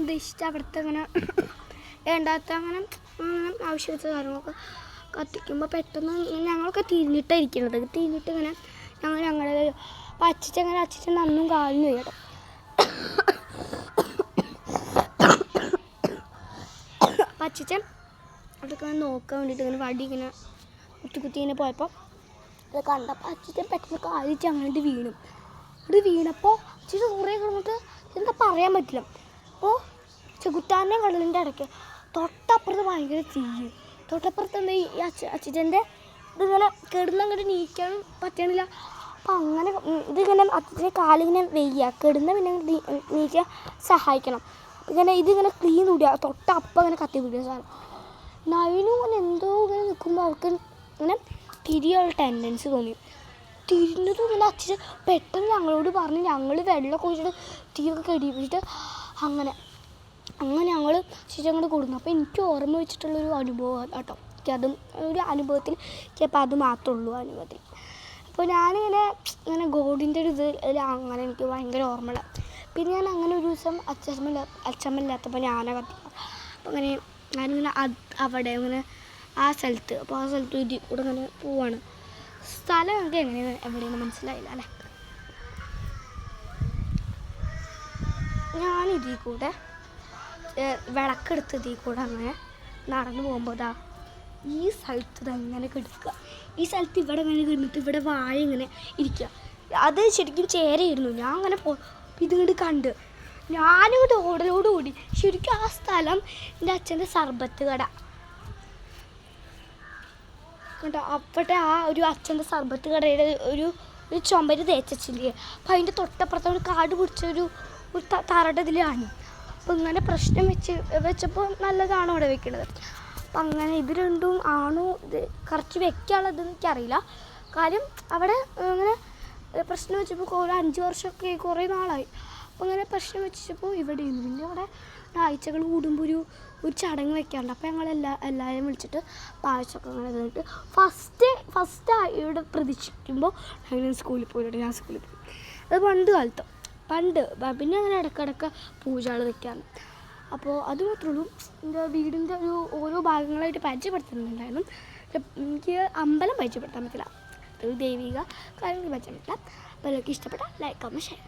ഉദ്ദേശിച്ച് അവിടുത്തെ അങ്ങനെ വേണ്ടാത്ത അങ്ങനെ ആവശ്യമില്ലാത്ത കാര്യങ്ങളൊക്കെ കത്തിക്കുമ്പോൾ പെട്ടെന്ന് ഞങ്ങളൊക്കെ തിരിഞ്ഞിട്ടായിരിക്കുന്നത്. തിരിഞ്ഞിട്ട് ഇങ്ങനെ ഞങ്ങളുടെ അപ്പം അച്ഛൻ നന്നും കാലിന് കേട്ടോ. അപ്പം അച്ഛൻ അതൊക്കെ നോക്കാൻ വേണ്ടിയിട്ട് ഇങ്ങനെ വടി ഇങ്ങനെ കുത്തി ഇങ്ങനെ പോയപ്പോൾ അത് കണ്ടപ്പോൾ അച്ഛൻ പെട്ടെന്ന് കാലിച്ച് അങ്ങോട്ട് വീണു. ഇത് വീണപ്പോൾ അച്ഛൻ കുറേ കിടന്നിട്ട് എന്താ പറയാൻ പറ്റില്ല. അപ്പോൾ ചെകുത്താൻ്റെ കടലിൻ്റെ ഇടയ്ക്ക് തൊട്ടപ്പുറത്ത് ഭയങ്കര തീയും. തൊട്ടപ്പുറത്ത് എന്താ ഈ അച്ഛൻ്റെ ഇതിങ്ങനെ കിടന്നങ്ങോട്ട് നീക്കാൻ പറ്റണില്ല. അപ്പം അങ്ങനെ ഇതിങ്ങനെ അച്ഛൻ്റെ കാലിങ്ങനെ വെയ്യുക, കിടന്ന് പിന്നെ നീക്കാൻ സഹായിക്കണം. ഇങ്ങനെ ഇതിങ്ങനെ ക്ലീൻ കൂടിയ തൊട്ടപ്പം ഇങ്ങനെ കത്തി പിടിക്കുന്ന സാധനം. നൈനും ഇങ്ങനെ എന്തോ ഇങ്ങനെ നിൽക്കുമ്പോൾ അവർക്ക് ഇങ്ങനെ തിരിയുള്ള ടെൻഡൻസി തോന്നി. തിരിഞ്ഞതും ഇങ്ങനെ അച്ഛൻ പെട്ടെന്ന് ഞങ്ങളോട് പറഞ്ഞ് ഞങ്ങൾ വെള്ളമൊക്കെ ഒഴിച്ചിട്ട് തീയൊക്കെ കെടിപ്പിച്ചിട്ട് അങ്ങനെ ഞങ്ങൾ ചേച്ചി അങ്ങോട്ട് കൊടുക്കുന്നു. അപ്പോൾ എനിക്ക് ഓർമ്മ വെച്ചിട്ടുള്ളൊരു അനുഭവം കേട്ടോ. എനിക്കതും ഒരു അനുഭവത്തിൽ ചിലപ്പോൾ അത് മാത്രമേ ഉള്ളൂ അനുഭവത്തിൽ. അപ്പോൾ ഞാനിങ്ങനെ ഗോഡിൻ്റെ ഒരു അങ്ങനെ എനിക്ക് ഭയങ്കര ഓർമ്മയുള്ള. പിന്നെ ഞാൻ അങ്ങനെ ഒരു ദിവസം അച്ഛമ്മ ഇല്ലാത്തപ്പോൾ ഞാനാ കത്തിക്കുക. അപ്പോൾ അങ്ങനെ ഞാനിങ്ങനെ അവിടെ ഇങ്ങനെ ആ സ്ഥലത്ത് ഇതിൽ കൂടെ ഇങ്ങനെ പോവാണ്. സ്ഥലം എനിക്ക് എങ്ങനെയാണ് എവിടെയെന്ന് മനസ്സിലായില്ല അല്ലേ. ഞാനിതിൽ കൂടെ വിളക്കെടുത്ത് ഇതിൽ കൂടെ അങ്ങനെ നടന്നു പോകുമ്പോൾ ഇതാ ഈ സ്ഥലത്ത് ഇതങ്ങനെ കിടക്കുക. ഈ സ്ഥലത്ത് ഇവിടെ ഇങ്ങനെ കിടന്നിട്ട് ഇവിടെ വാഴ ഇങ്ങനെ ഇരിക്കുക. അത് ശരിക്കും ചേരയായിരുന്നു. ഞാൻ അങ്ങനെ ഇതിങ്ങോട്ട് കണ്ട് ഞാനിങ്ങോട്ട് ഓടലോടുകൂടി ശരിക്കും ആ സ്ഥലം എൻ്റെ അച്ഛൻ്റെ സർബത്ത് കട കണ്ടോ. അവിടെ ആ ഒരു അച്ഛൻ്റെ സർബത്ത് കടയുടെ ഒരു ചുമര് തേച്ചില്ലേ. അപ്പം അതിൻ്റെ തൊട്ടപ്പുറത്ത് ഒരു കാട് പിടിച്ച ഒരു തറയുടെ ഇതിലാണ്. അപ്പം ഇങ്ങനെ പ്രശ്നം വെച്ചപ്പോൾ നല്ലതാണോ അവിടെ വെക്കണത്. അപ്പം അങ്ങനെ ഇത് രണ്ടും ആണോ ഇത് കുറച്ച് വെക്കാനുള്ളത് എനിക്കറിയില്ല. കാര്യം അവിടെ അങ്ങനെ പ്രശ്നം വെച്ചപ്പോൾ ഒരു 5 വർഷമൊക്കെ കുറേ നാളായി. അപ്പോൾ അങ്ങനെ പ്രശ്നം വെച്ചപ്പോൾ ഇവിടെ ഇരുന്നു. പിന്നെ അവിടെ ആഴ്ചകൾ കൂടുമ്പോൾ ഒരു ചടങ്ങ് വെക്കാറുണ്ട്. അപ്പോൾ എല്ലാവരെയും വിളിച്ചിട്ട് പായസമൊക്കെ അങ്ങനെ തന്നിട്ട് ഫസ്റ്റ് ഇവിടെ പ്രതീക്ഷിക്കുമ്പോൾ ഞാൻ സ്കൂളിൽ പോയിട്ട് ഞാൻ സ്കൂളിൽ പോയി. അത് പണ്ട് പിന്നെ അങ്ങനെ ഇടയ്ക്കിടയ്ക്ക് പൂജകൾ വെക്കാറുണ്ട്. അപ്പോൾ അത് മാത്രമേ ഉള്ളൂ. എൻ്റെ വീടിൻ്റെ ഓരോ ഭാഗങ്ങളായിട്ട് പരിചയപ്പെടുത്തുന്നുണ്ടായിരുന്നു. എനിക്ക് അമ്പലം പരിചയപ്പെടുത്താൻ പറ്റില്ല, ഒരു ദൈവിക കാര്യങ്ങൾ പരിചയപ്പെട്ടില്ല. അപ്പോൾ എല്ലാവർക്കും ഇഷ്ടപ്പെട്ട ലൈക്ക്, കമന്റ്, ഷെയർ.